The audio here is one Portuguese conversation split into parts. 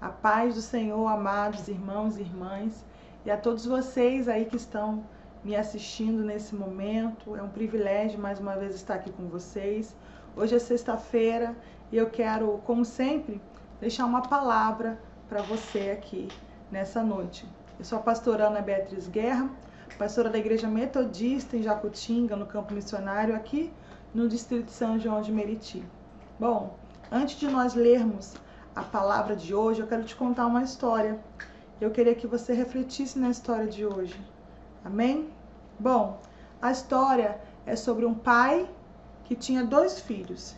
A paz do Senhor, amados irmãos e irmãs, e a todos vocês aí que estão me assistindo nesse momento. É um privilégio mais uma vez estar aqui com vocês. Hoje é sexta-feira e eu quero, como sempre, deixar uma palavra para você aqui nessa noite. Eu sou a pastora Ana Beatriz Guerra, pastora da Igreja Metodista em Jacutinga, no Campo Missionário, aqui no Distrito de São João de Meriti. Bom, antes de nós lermos a palavra de hoje, eu quero te contar uma história. Eu queria que você refletisse na história de hoje. Amém? Bom, a história é sobre um pai que tinha 2 filhos.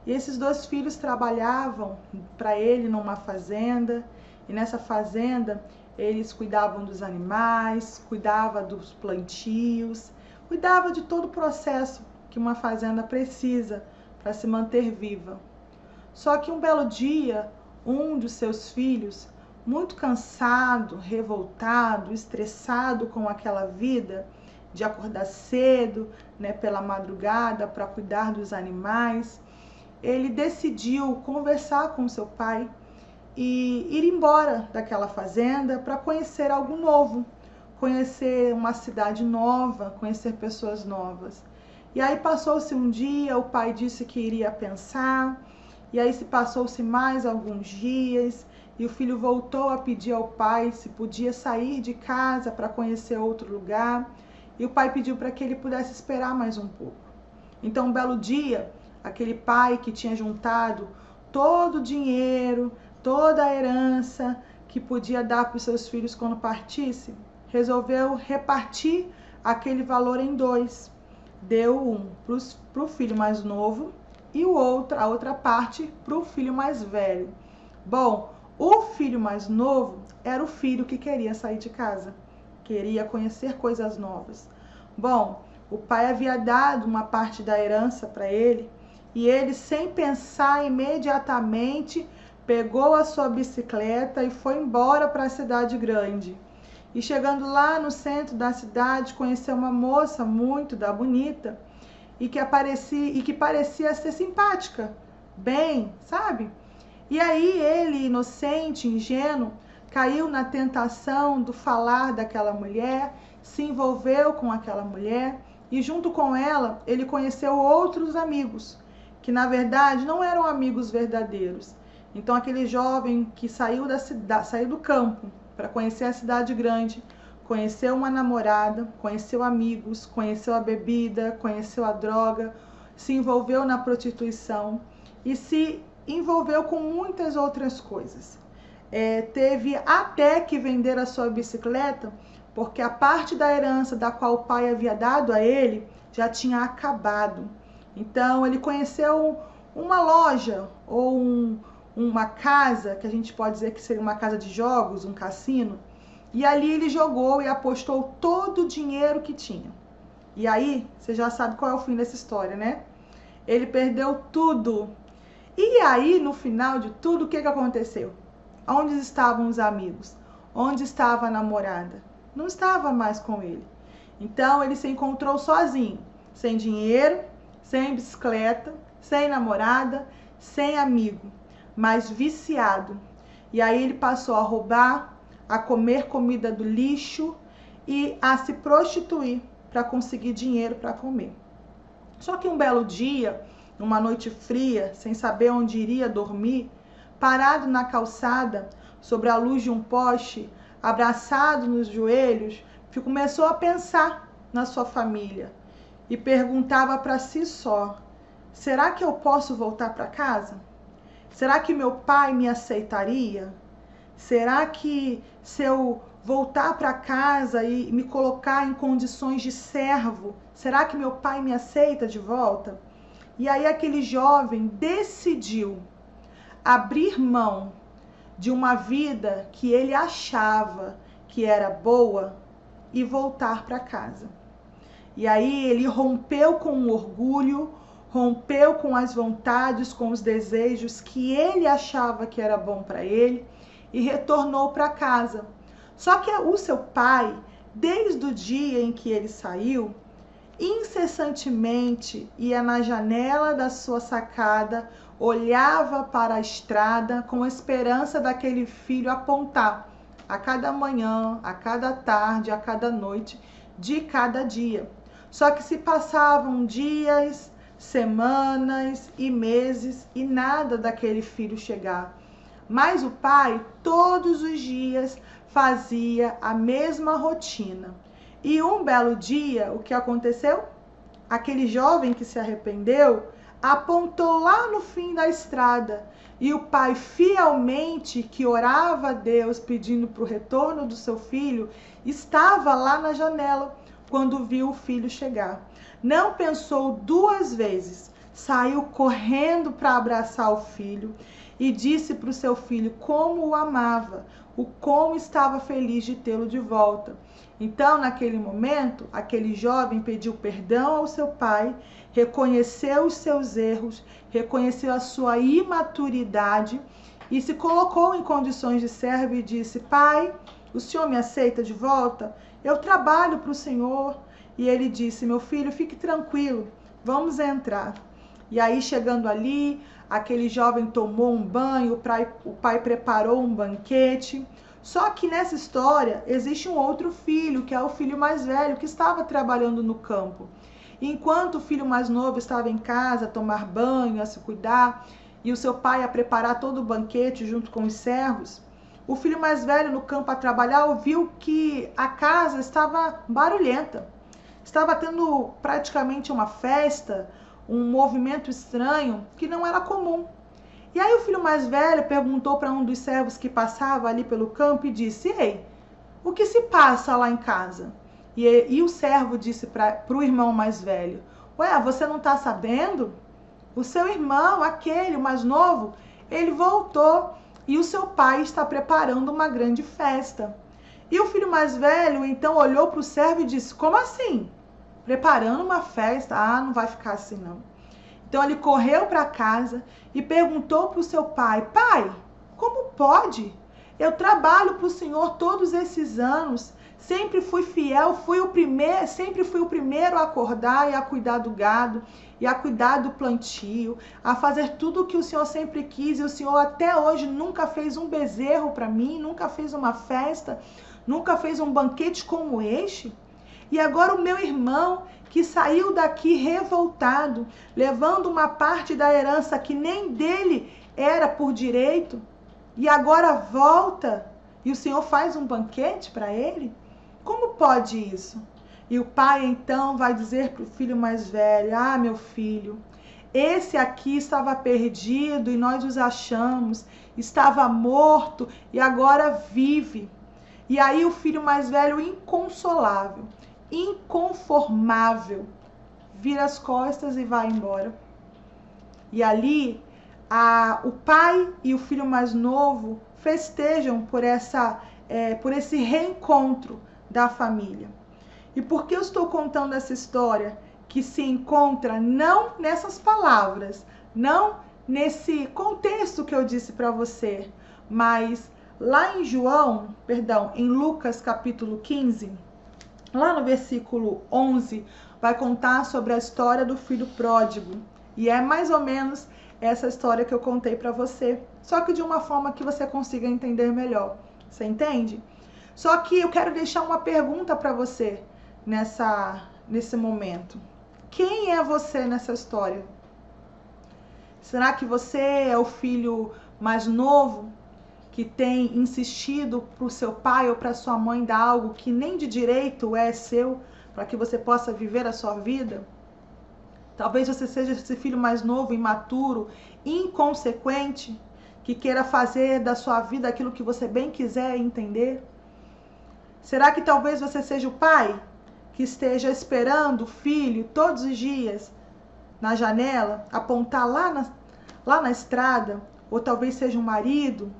E esses 2 filhos trabalhavam para ele numa fazenda. E nessa fazenda, eles cuidavam dos animais, cuidavam dos plantios, cuidavam de todo o processo que uma fazenda precisa para se manter viva. Só que um belo dia, um dos seus filhos, muito cansado, revoltado, estressado com aquela vida de acordar cedo, pela madrugada para cuidar dos animais, ele decidiu conversar com seu pai e ir embora daquela fazenda para conhecer algo novo, conhecer uma cidade nova, conhecer pessoas novas. E aí passou-se um dia, o pai disse que iria pensar. E aí se passou-se mais alguns dias e o filho voltou a pedir ao pai se podia sair de casa para conhecer outro lugar. E o pai pediu para que ele pudesse esperar mais um pouco. Então, um belo dia, aquele pai que tinha juntado todo o dinheiro, toda a herança que podia dar para os seus filhos quando partisse, resolveu repartir aquele valor em 2. Deu um para o filho mais novo e a outra parte para o filho mais velho. Bom, o filho mais novo era o filho que queria sair de casa, queria conhecer coisas novas. Bom, o pai havia dado uma parte da herança para ele e ele, sem pensar imediatamente, pegou a sua bicicleta e foi embora para a cidade grande. E chegando lá no centro da cidade, conheceu uma moça muito bonita, e que parecia ser simpática, bem, sabe? E aí ele, inocente, ingênuo, caiu na tentação do falar daquela mulher, se envolveu com aquela mulher e junto com ela ele conheceu outros amigos, que na verdade não eram amigos verdadeiros. Então aquele jovem que saiu do campo para conhecer a cidade grande, conheceu uma namorada, conheceu amigos, conheceu a bebida, conheceu a droga, se envolveu na prostituição e se envolveu com muitas outras coisas. Teve até que vender a sua bicicleta, porque a parte da herança da qual o pai havia dado a ele já tinha acabado. Então ele conheceu uma loja ou uma casa, que a gente pode dizer que seria uma casa de jogos, um cassino, e ali ele jogou e apostou todo o dinheiro que tinha. E aí, você já sabe qual é o fim dessa história, né? Ele perdeu tudo. E aí, no final de tudo, o que aconteceu? Onde estavam os amigos? Onde estava a namorada? Não estava mais com ele. Então, ele se encontrou sozinho, sem dinheiro, sem bicicleta, sem namorada, sem amigo, mas viciado. E aí ele passou a roubar, a comer comida do lixo e a se prostituir para conseguir dinheiro para comer. Só que um belo dia, numa noite fria, sem saber onde iria dormir, parado na calçada, sobre a luz de um poste, abraçado nos joelhos, começou a pensar na sua família e perguntava para si só: será que eu posso voltar para casa? Será que meu pai me aceitaria? Será que se eu voltar para casa e me colocar em condições de servo, será que meu pai me aceita de volta? E aí aquele jovem decidiu abrir mão de uma vida que ele achava que era boa e voltar para casa. E aí ele rompeu com o orgulho, rompeu com as vontades, com os desejos que ele achava que era bom para ele, e retornou para casa. Só que o seu pai, desde o dia em que ele saiu, incessantemente ia na janela da sua sacada olhava para a estrada com a esperança daquele filho apontar a cada manhã, a cada tarde, a cada noite, de cada dia. Só que se passavam dias, semanas e meses e nada daquele filho chegar. Mas o pai, todos os dias, fazia a mesma rotina. E um belo dia, o que aconteceu? Aquele jovem que se arrependeu apontou lá no fim da estrada. E o pai, fielmente, que orava a Deus pedindo para o retorno do seu filho, estava lá na janela quando viu o filho chegar. Não pensou duas vezes, saiu correndo para abraçar o filho e disse para o seu filho como o amava, o como estava feliz de tê-lo de volta. Então, naquele momento, aquele jovem pediu perdão ao seu pai, reconheceu os seus erros, reconheceu a sua imaturidade e se colocou em condições de servo e disse: Pai, o senhor me aceita de volta? Eu trabalho para o senhor. E ele disse: meu filho, fique tranquilo, vamos entrar. E aí, chegando ali, aquele jovem tomou um banho, o pai preparou um banquete. Só que nessa história existe um outro filho, que é o filho mais velho, que estava trabalhando no campo. Enquanto o filho mais novo estava em casa a tomar banho, a se cuidar, e o seu pai a preparar todo o banquete junto com os servos, o filho mais velho no campo a trabalhar ouviu que a casa estava barulhenta. Estava tendo praticamente uma festa, um movimento estranho que não era comum. E aí o filho mais velho perguntou para um dos servos que passava ali pelo campo e disse: ei, o que se passa lá em casa? E o servo disse para o irmão mais velho: ué, você não está sabendo? O seu irmão, aquele, o mais novo, ele voltou e o seu pai está preparando uma grande festa. E o filho mais velho então olhou para o servo e disse: como assim? Preparando uma festa? Ah, não vai ficar assim não. Então ele correu para casa e perguntou para o seu pai: pai, como pode? Eu trabalho para o senhor todos esses anos, sempre fui fiel, sempre fui o primeiro a acordar e a cuidar do gado, e a cuidar do plantio, a fazer tudo o que o senhor sempre quis, e o senhor até hoje nunca fez um bezerro para mim, nunca fez uma festa, nunca fez um banquete como este. E agora o meu irmão, que saiu daqui revoltado, levando uma parte da herança que nem dele era por direito, e agora volta e o senhor faz um banquete para ele? Como pode isso? E o pai então vai dizer para o filho mais velho: ah, meu filho, esse aqui estava perdido e nós os achamos, estava morto e agora vive. E aí o filho mais velho, inconsolável, inconformável, vira as costas e vai embora. E ali o pai e o filho mais novo festejam por esse reencontro da família. E por que eu estou contando essa história que se encontra não nessas palavras, não nesse contexto que eu disse para você, mas lá em Lucas capítulo 15, lá no versículo 11, vai contar sobre a história do filho pródigo. E é mais ou menos essa história que eu contei para você, só que de uma forma que você consiga entender melhor. Você entende? Só que eu quero deixar uma pergunta para você nesse momento. Quem é você nessa história? Será que você é o filho mais novo que tem insistido para o seu pai ou para sua mãe dar algo que nem de direito é seu, para que você possa viver a sua vida? Talvez você seja esse filho mais novo, imaturo, inconsequente, que queira fazer da sua vida aquilo que você bem quiser entender. Será que talvez você seja o pai que esteja esperando o filho todos os dias na janela, apontar lá na estrada? Ou talvez seja um marido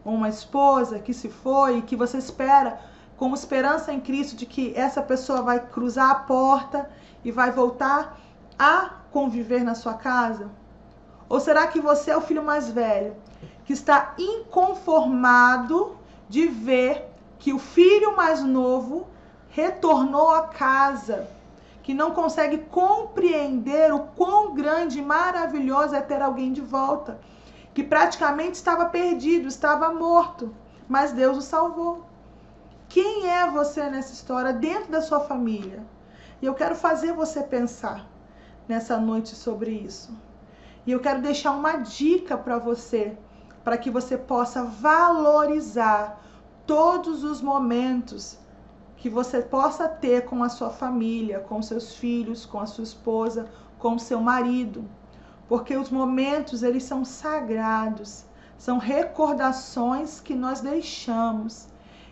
ou uma esposa que se foi e que você espera com esperança em Cristo de que essa pessoa vai cruzar a porta e vai voltar a conviver na sua casa? Ou será que você é o filho mais velho que está inconformado de ver que o filho mais novo retornou a casa, que não consegue compreender o quão grande e maravilhoso é ter alguém de volta, que praticamente estava perdido, estava morto, mas Deus o salvou. Quem é você nessa história dentro da sua família? E eu quero fazer você pensar nessa noite sobre isso. E eu quero deixar uma dica para você, para que você possa valorizar todos os momentos que você possa ter com a sua família, com seus filhos, com a sua esposa, com o seu marido. Porque os momentos, eles são sagrados, são recordações que nós deixamos.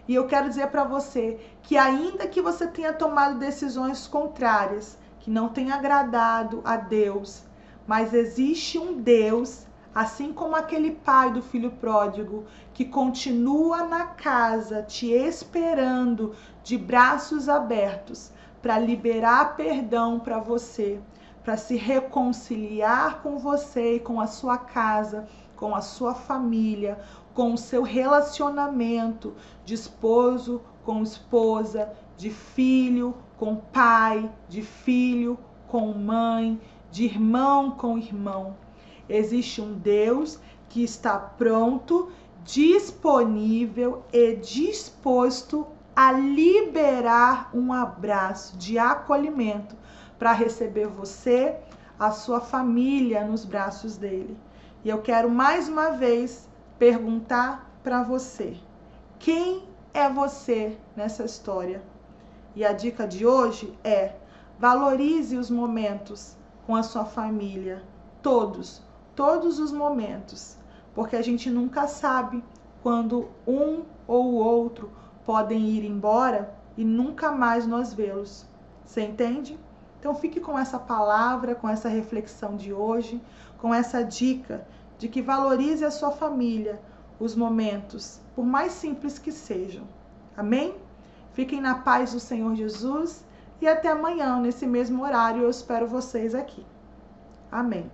E eu quero dizer para você que ainda que você tenha tomado decisões contrárias, que não tenha agradado a Deus, mas existe um Deus, assim como aquele pai do filho pródigo, que continua na casa te esperando de braços abertos para liberar perdão para você, para se reconciliar com você e com a sua casa, com a sua família, com o seu relacionamento de esposo com esposa, de filho com pai, de filho com mãe, de irmão com irmão. Existe um Deus que está pronto, disponível e disposto a liberar um abraço de acolhimento para receber você, a sua família nos braços dele. E eu quero mais uma vez perguntar para você: quem é você nessa história? E a dica de hoje é: valorize os momentos com a sua família, todos os momentos, porque a gente nunca sabe quando um ou o outro podem ir embora e nunca mais nós vê-los. Você entende? Então fique com essa palavra, com essa reflexão de hoje, com essa dica de que valorize a sua família, os momentos, por mais simples que sejam. Amém? Fiquem na paz do Senhor Jesus e até amanhã, nesse mesmo horário, eu espero vocês aqui. Amém.